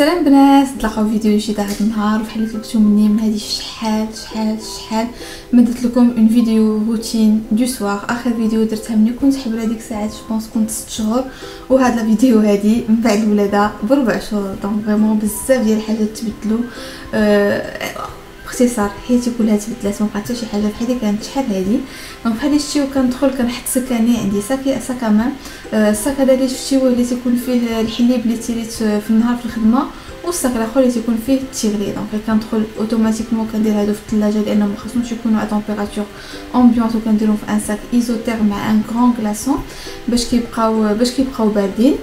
سلام بنات، نتلاقاو فيديو جديد هذا النهار. بحال اللي طلبتو مني من هذه شحال مدت لكم اون فيديو روتين دو سوار. اخر فيديو درتها مني كنت حبره ديك الساعات جو كنت 6 شهور، وهذا الفيديو هذه من بعد الولاده بربع شهور. دونك فريمون بزاف ديال الحاجات تبدلوا. باختصار حياتي كلها تبدلات، ما بقات حتى شي حاجه بحال اللي كانت شحال هذه. دونك بحال شتيو كندخل كنحط سكاني عندي ساكامان. الساك هذا اللي شفتي هو اللي تيكون فيه الحليب اللي تيريت في النهار في الخدمه، والساك الاخر اللي تيكون فيه التيغلي. دونك كندخل اوتوماتيكمون كندير هادو في الثلاجه لانه ما خصهمش يكونوا على تمبيراتور امبيونط، وكنديرهم في ان ساك ايزوتير مع ان غران كلاسون باش كيبقاو باردين،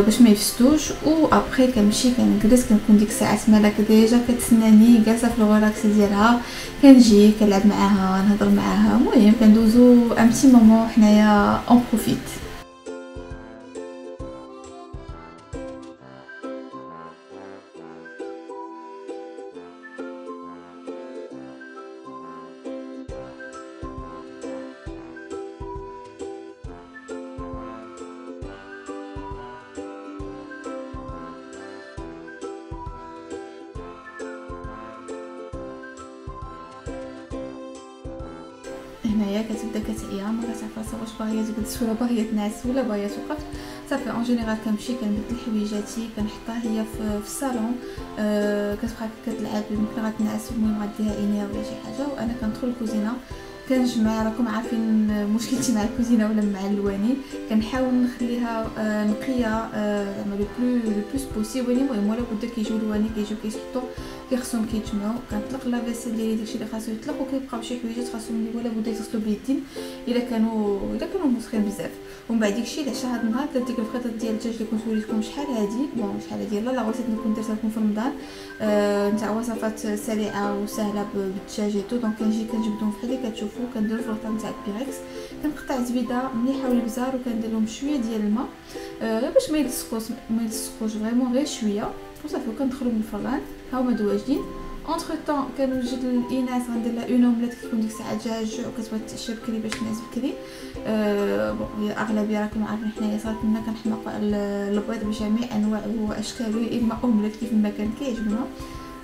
باش ما يفسدوش. و ابري كنمشي كنجلس كنكون ديك الساعات مالك ديجا كتسناني جالسه في الغوراكس ديالها، كنجي كنلعب معاها نهضر معاها، المهم كندوزو ان بتي مومون حنايا اون بروفيت. هنايا كتبدا كتعيا، ما كتعرف راسها واش باغيه تجلس ولا باغيه تنعس ولا باغيه توقف. صافي اون جينيرال كنمشي كنبدل حويجاتي كنحطها هي في الصالون، كتبقى كتلعب يمكن غتنعس، المهم غديها انيا ولا شي حاجه، وانا كندخل الكوزينه كنجمع. راكم عارفين مشكلتي مع الكوزينه ولا مع اللواني، كنحاول نخليها نقيه زعما لو بلوس بوسيبل. المهم ولا بد كيجيو اللواني كيجيو كيسحطوا كيخصهم كيتجمعوا، كنطلق لافيسيل ديالي داكشي اللي خاصو يطلق، وكيبقاو شي حويجات خاصهم اللي ولا بد يغسلوا باليدين الا كانوا مسخين بزاف. ومن بعد داكشي العشاء هاد النهار درت ديك الفخيطه ديال الدجاج اللي كنت وريتكم شحال هادي، شحال هادي لا وصلت كنت درتها لكم في رمضان، نتاع وصفات سريعه وسهله بالدجاج. دونك كنجي كنجبدهم بحال اللي كتشوفوا، كندير الفرطه نتاع البيركس، كنقطع زبيده مليحه والبزار، وكندير لهم شويه ديال الماء غير باش ما يلصقوش فريمون غير شويه، وصافي. وكندخلوا من الفران ها هما دواجين. اونتر طون كنوجد الاناث غندير لها اون اومليت كتكون ديك الساعه دجاج وكتبغي تعشى بكري باش تنعس بكري. بون اغلبيه راكم عارفين حنايا صارت لنا كنحماقوا على البيض بجميع انواعه واشكاله، يا اما اومليت كيف ما كان كيعجبنا.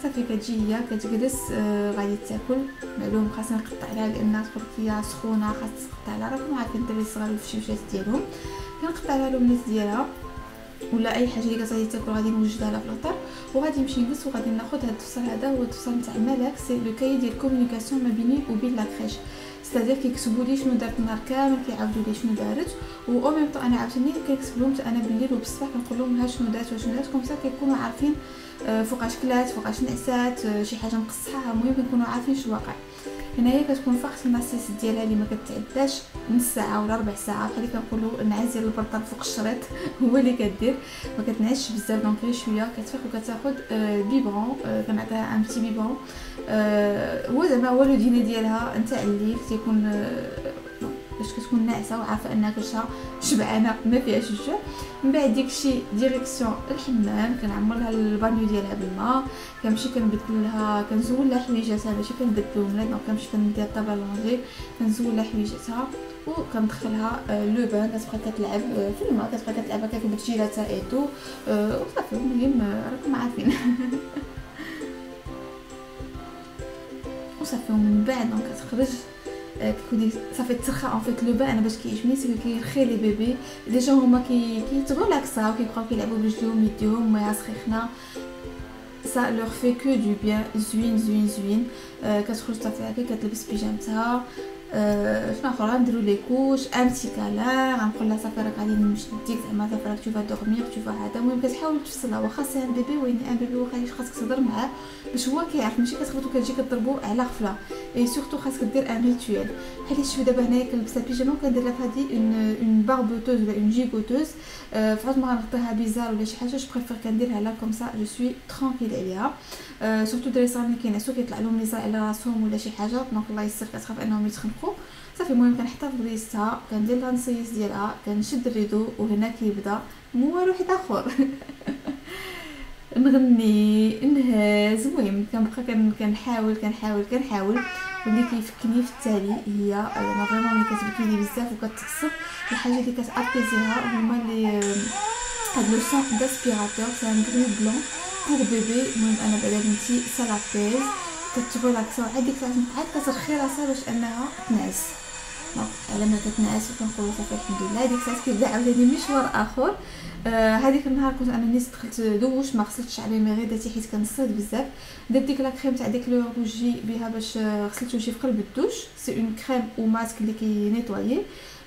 صافي كتجي هي كتجلس غادي تاكل. معلوم خاصنا نقطع لها لان تركيا سخونه، خاص تقطع لها. راكم عارفين الدراري الصغار الفشيوشات ديالهم، كنقطع لها لومليت ديالها ولا اي حاجه اللي كتغادي تاكل غادي نوجدها لها في الوطر، وغادي نمشي نجلس وغادي ناخذ هذا الدفتر. هذا هو الدفتر نتاع ملاك، سي لو كاي ديال كومونيكاسيون ما بيني وبين لاكريش، ستادير كيكتبوا لي شنو دارت النهار كامل، كيعاودوا لي شنو دارت، و او ميم طون انا عاوتاني كنكتب لهم انا بالليل وبالصباح كنقول لهم ها شنو دارت وشنو دارت، كومسا كيكونوا عارفين فوقاش كلات فوقاش نعسات، شي حاجه مقصحه، المهم كنكونوا عارفين شنو واقع. هنايا كتكون فقط النصيص ديالها اللي ما كتعداش نص ساعه ولا ربع ساعه، بحال اللي كنقولوا النعاس ديال البرطان فوق الشريط هو اللي كدير، ما كتنعسش بزاف. دونك غير شويه كتفيق وكتاخذ بيبرون، كنعطيها ان بتي بيبرون. هو زعما هو لو ديني ديالها نتاع الليل تيكون باش كتكون ناعسه وعارفه انها كلشها شبعانه ما فيهاش الجوع. من بعد ديكشي ديريكسيون الحمام، كنعمر لها البانيو ديالها بالماء، كنمشي كنبدل لها كنزول لها حويجاتها ماشي كنبدلهم لها. دونك كنمشي كندير طابا لونجي كنزول لها حويجاتها وكندخلها لو بان، كتبقى كتلعب في الماء، كتبقى كتلعب هكا بالجيلاتها ايتو وصافي. المهم راكم عارفين وصافي. ومن بعد دونك كتخرج كيكون صافي ترخى ان فيت لو بان. انا باش كيعجبني سي كيرخي لي بيبي ديجا هما كيتبغوا لاكسا وكيبقاو كيلعبوا برجليهم يديهم ميا سخيخنا، ça leur fait que du bien. زوين كتخرج صافي هكا كتلبس بيجامتها. شنو اخرى نديرو لي كوش ان بتي كالان، غنقول لها صافي راك غادي نشديك زعما صافي راك تو دورمير تو هذا. المهم كتحاول تفصلها، واخا سي ان بيبي وين ان بيبي واخا خاصك تهضر معاه باش هو كيعرف، ماشي كتخبطو كتجي كضربو على غفله. اي سورتو خاصك دير ان ريتويل. بحال شوفي دابا هنايا كنلبسها بيجامه وكندير لها فهادي اون باربوتوز ولا اون جيغوتوز، فاش ما غنغطيها بيزار ولا شي حاجه جو بريفير كنديرها لا كوم سا جو سوي ترانكيل عليها. سورتو دري صغار ملي كينعسو كيطلع لهم لي على راسهم ولا شي حاجه، دونك الله يسر كتخاف انهم يتخنقوا. صافي المهم كنحطها في بلايصتها، كندير لها نصيص ديالها، كنشد الريدو، وهنا كيبدا موال واحد اخر نغني نهز. المهم كنبقى كنحاول واللي كيفكني في التالي هي انا فريمون ملي كتبكيني بزاف وكتعصب، الحاجه اللي كتابيزيها هما هاد لو سون داسبيراتور سي ان غرو بلون بور بيبي. المهم انا بعدا بنتي سالابيز كتغولاكسا وعاد ديك الساعه عاد كترخي راسها باش انها تنعس. دونك على ما كتنعس وكنقولوا صافي الحمد لله ديك الساعه كيبدا عاوتاني مشوار اخر. هذيك النهار كنت انا نيت دخلت دوش ما غسلتش شعري مي غير درتي حيت كنصيد بزاف. درت ديك لا كريم تاع ديك لو روجي بها باش غسلت وجهي في قلب الدوش. سي اون كريم او ماسك اللي كينيطوايي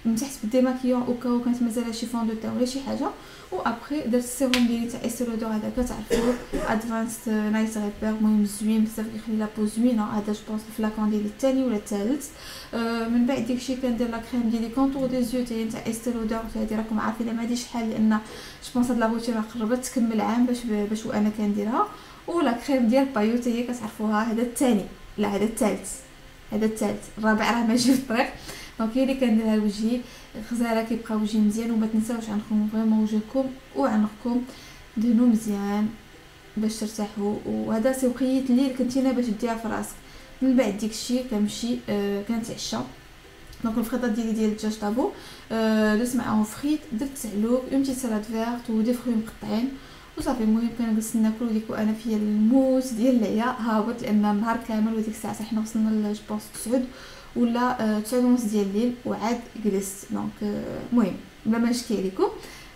من تحت بالديماكيون او كاو كانت مازال شي فون دو تان ولا شي حاجه. و ابري درت السيروم ديالي تاع استيرودور هذاك تعرفوا ادفانسد نايت ريبير. المهم زوين بزاف كيخلي لا بو زوينه. هذا جو بونس الفلاكون ديالي الثاني ولا الثالث. من بعد داكشي كندير لا كريم ديالي كونتور دي زيو تاع استيرودور. هذه راكم عارفين ما هاديش شحال لان جو بونس هاد لا بوتي راه قربت تكمل عام باش وانا كنديرها. ولا كريم ديال بايو حتى هي كتعرفوها. هذا الثاني لا هذا الثالث الرابع راه ماشي في الطريق. دونك هي اللي كنديرها لوجهي غزاله كيبقى وجهي مزيان. وما تنساوش عنكم فريمون وجهكم وعنقكم دهنوا مزيان باش ترتاحوا. وهذا سوقيت الليل كنتينا باش ديها في راسك. من بعد ديكشي كنمشي كنتعشى. دونك الفريطات ديالي ديال الدجاج طابو درت معاهم فريت درت سعلوك اون بتيت سالاد فيرت ودي فروي مقطعين وصافي. المهم كنجلس ناكل وديك وانا فيا الموت ديال العيا هابط لان النهار كامل. وديك الساعه حنا وصلنا جوبونس 9 ولا 9:30 ديال الليل وعاد جلست. دونك المهم بلا ما نشكي عليكم.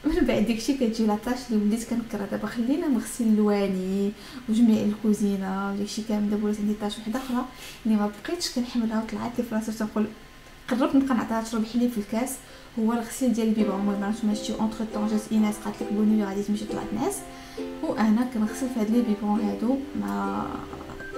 من بعد داكشي كتجي لاطاش اللي وليت كنكرها دابا. خلينا نغسل الواني وجميع الكوزينه وداكشي كامل. دابا ولات عندي طاش وحده اخرى اللي ما بقيتش كنحملها وطلعت لي فراسي تنقول قربت نبقى نعطيها تشرب حليب في الكاس. هو الغسيل ديال البيبون. المهم عرفتوا ماشي اونتر طون جات ايناس قالت لك بوني غادي تمشي طلعت ناس وانا كنغسل في هاد لي بيبون هادو مع.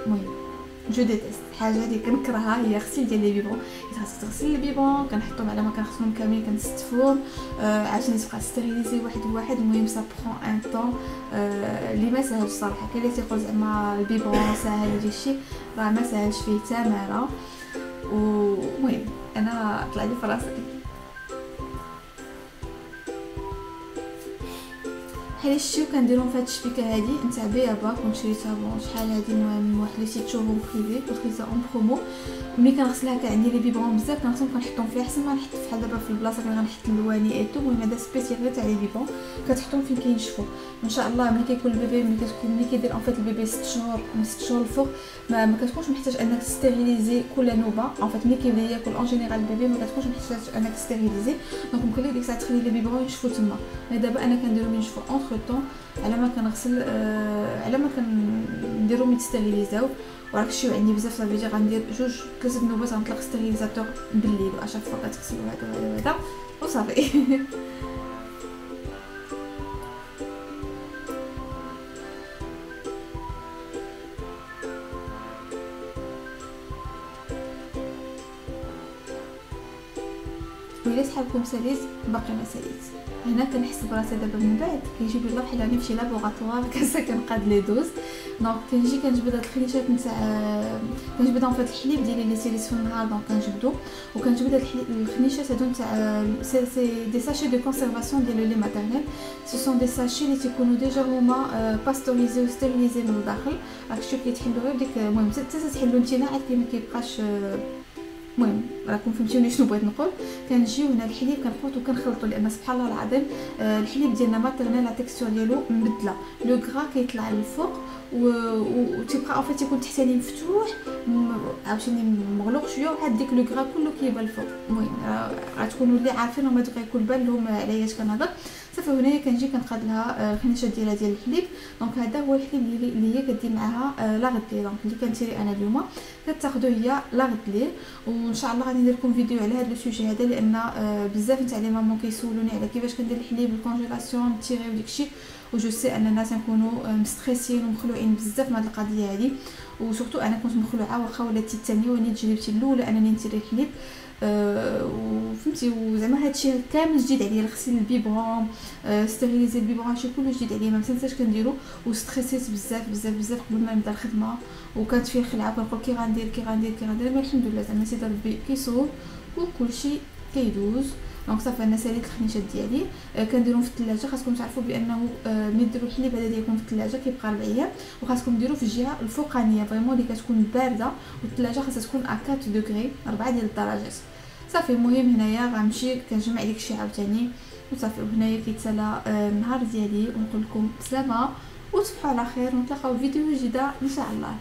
المهم جو ديتيست حاجه اللي كنكرهها هي غسيل ديال لي بيبون. خاصك تغسل البيبون كنحطهم على ما كنغسلهم كاملين كنستفوهم عشان تبقى ستيريليزي واحد بواحد. المهم سا برون ان طون اللي ما ساهلش صراحه. كاين اللي تيقول زعما البيبون ساهل وداك الشيء راه ما ساهلش فيه تماره. ومهم انا طلع لي في راسي بحال شتيو كنديرهم في هاد الشبيكه هادي نتاع بيابا. كنت شريتها بون شحال هادي المهم واحد لي سيت شوفون بريفي كنت خديتها اون برومو. ملي كنغسلها كان عندي لي بيبون بزاف كنغسلهم كنحطهم فيها احسن ما نحط بحال دابا في البلاصه اللي غنحط اللواني ايتو. المهم هذا سبيسيال تاع لي بيبون كتحطهم فين كينشفوا ان شاء الله. ملي كيكون البيبي ملي كيدير اون فيت البيبي 6 شهور من 6 شهور الفوق ما كتكونش محتاج انك تستيريليزي كل نوبه. اون فيت ملي كيبدا ياكل اون جينيرال البيبي ما كتكونش محتاج انك تستيريليزي. دونك ممكن لك ديك الساعه تخلي لي بيبون ينشفوا تما. مي دابا انا كنديرهم ينشفوا اونتر طون على ما كنغسل على ما كنديرهم يتستيريليزاو. وراك شي عندي بزاف صافي جا غندير 2-3 نوبات غنطلق ستيريليزاتور بالليل واشاك فوا كتغسل هذا وصافي. وإلا صحابكم ساليت باقي ما ساليت هنا كنحس براسي دابا من بعد كيجيب لي بحال راني في لابوغاتوار كاسا كنقاد لي دوز. دونك كنجي كنجبد هاد الخليشات نتاع كنجبد اون فيت الحليب ديالي اللي سيريت في النهار. دونك كنجبدو وكنجبد هاد الخنيشات هادو نتاع سي دي ساشي دو كونسيرفاسيون ديال لو لي ماتيرنيل. سو سون دي ساشي اللي تيكونوا ديجا هما باستوريزي و ستيريليزي من الداخل. راك شوف كيتحلوا غير ديك المهم حتى تحلوا نتينا عاد ما كيبقاش. المهم راكم فهمتوني شنو بغيت نقول. كنجيو هنا الحليب كنحطو وكنخلطو لان سبحان الله العظيم الحليب ديالنا ماتيرنيل لا تيكستور ديالو مبدله. لو غرا كيطلع للفوق وتيبقى اون تيكون تحتاني مفتوح عاوتاني مغلوق شويه وعاد ديك لو غرا كله كيبان الفوق. المهم غتكونوا اللي عارفين وما دوك يكون بان لهم على اش كنهضر. صافي هنايا كنجي كنقاد لها الخنيشه ديالها ديال الحليب. دونك هذا هو الحليب اللي هي كدير معاها لا غدلي. دونك اللي كنتيري انا اليوم كتاخذوا هي لا غدلي. وان شاء الله غادي ندير لكم فيديو على هذا السوجي هذا لان بزاف نتاع لي مامون كيسولوني على كيفاش كندير الحليب الكونجيلاسيون نتيري وداكشي. وجو سي ان الناس نكونوا مستريسين ومخلوعين بزاف من هذه القضيه هذه. وسورتو انا كنت مخلوعه واخا ولاتي الثانيه وني تجربتي الاولى انني نتيري الحليب وفهمتي. وزعما هادشي كامل جديد عليا غسيل البيبون ستيريليزي البيبون هادشي كله جديد عليا ما مسنتاش كنديرو. وستريسيت بزاف قبل ما نبدا الخدمه وكانت فيه خلعه كنقول كي غندير مي الحمد لله زعما سيدي ربي كيصوب وكلشي كيدوز. دونك صافي انا ساليت الخنيشات ديالي كنديرهم في الثلاجه. خاصكم تعرفوا بانه ملي ديروا الحليب هذا ديالكم في الثلاجه كيبقى 4 ايام. وخاصكم ديروه في الجهه الفوقانيه فريمون اللي كتكون بارده والثلاجه خاصها تكون 4 دوغري 4 ديال الدرجات. صافي المهم هنايا غنمشي كنجمع داكشي عاوتاني وصافي. وهنايا كيتسالى النهار ديالي، ونقول لكم بسلامه وتصبحوا على خير، ونتلاقاو في فيديو جديده ان شاء الله.